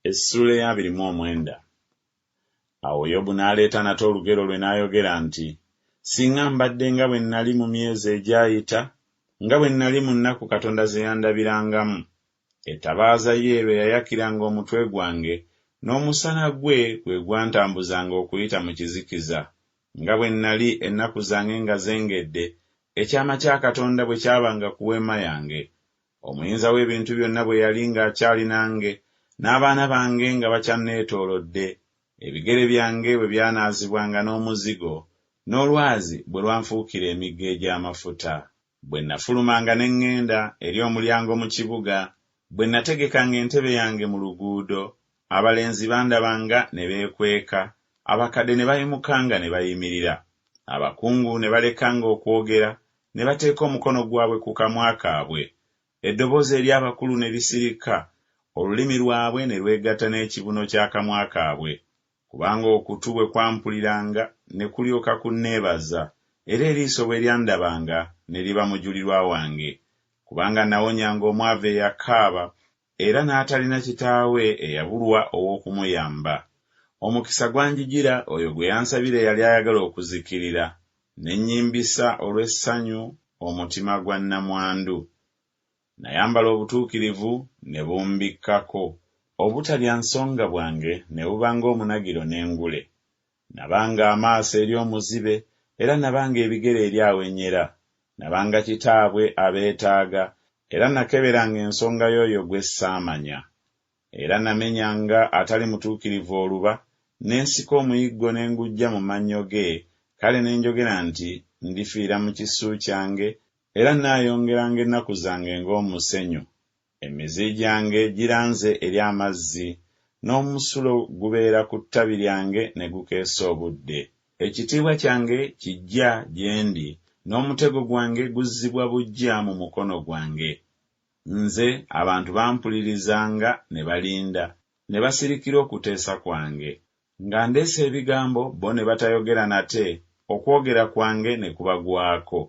Essula ya 29. Awo Yobu n'aleeta nate olugero lwe n'ayogera nti, singa mbadde nga bwe nnali mu myezi egyayita, nga bwe nnali mu nnaku Katonda ze yandabirangamu. Ettabaaza ye lwe yayakiranga omutwe gwange, n'omusana gwe gwe gwantambuzanga okuyita mu kizikiza. Nga bwe nnali ennaku zange nga zengedde, ekyama kya Katonda bwe kyabanga ku weema yange. Omuyinza w'ebintu byonna bwe yali ng'akyali nange, n'abaana bange nga bakyanneetoolodde, ebigere byange bwe byanaazibwanga n'omuzigo, n'olwazi bwe lwanfuukira emigga egy'amafuta. Bwe nafulumanga ne ŋŋenda eri omulyango mu kibuga, bwe nategekanga entebe yange mu luguudo, abalenzi bandabanga ne beekweka, abakadde ne bayimukanga ne bayimirira, abakungu ne balekanga okwogera, ne bateeka omukono gwabwe ku kamwa kaabwe. Eddoboozi ery'abakulu ne lisirika, olulimi lwabwe ne lwegatta n'ekibuno ky'akamwa kaabwe, kubanga okutu bwe kwampuliranga ne kulyoka kunneebaza, era eriiso bwe lyandabanga ne liba mujulirwa wange. Kubanga nawonyanga omwavu eyakaaba, era n'atalina kitaawe eyabulwa ow'okumuyamba. Omukisa gwanjijira oyo gwe yansabira eyali ayagala okuzikirira, ne nnyimbisa olw'essanyu omutima gwa nnamwandu. Nayambala obutuukirivu ne bumbikkako, obutalya nsonga bwange ne buba ng'omunagiro n'engule. Nabanga amaaso eri omuzibe, era nabanga ebigere eri awenyera. Nabanga kitaabwe abeetaaga, era nakeberanga ensonga y'oyo gwe saamanya. Era namenyanga atali mutuukirivu oluba, ne nsika omuyiggo ne nguggya mu mannyo ge, kale ne njogera nti ndifiira mu kisu kyange, era naayongeranga ennaku zange ng'omusenyu. Emizi gyange giranze eri amazzi, n'omusulo gubeera ku ttabi lyange ne gukeesa obudde. Ekitiibwa kyange kijja gye ndi, n'omutego gwange guzzibwa buggya mu mukono gwange. Nze abantu bampulirizanga ne balinda, ne basirikira okuteesa kwange. Nga ndeese ebigambo, bo ne batayogera nate, okwogera kwange ne kubagwako.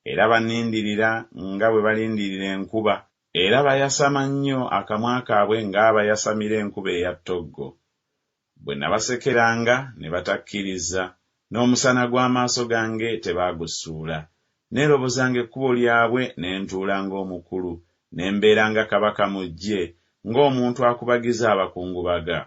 Era banindirira nga bwe balindirira enkuba, era bayasama nnyo akamwa kaabwe ng'abayasamira enkuba eya ttoggo. Bwe nabasekeranga ne batakkiriza, n'omusana gw'amaaso gange tebaagusuula. Neerobozanga ekkubo lyabwe ne ntuula ng'omukulu, ne mbeera nga kabaka mu ggye, ng'omuntu akubagiza abakungubaga.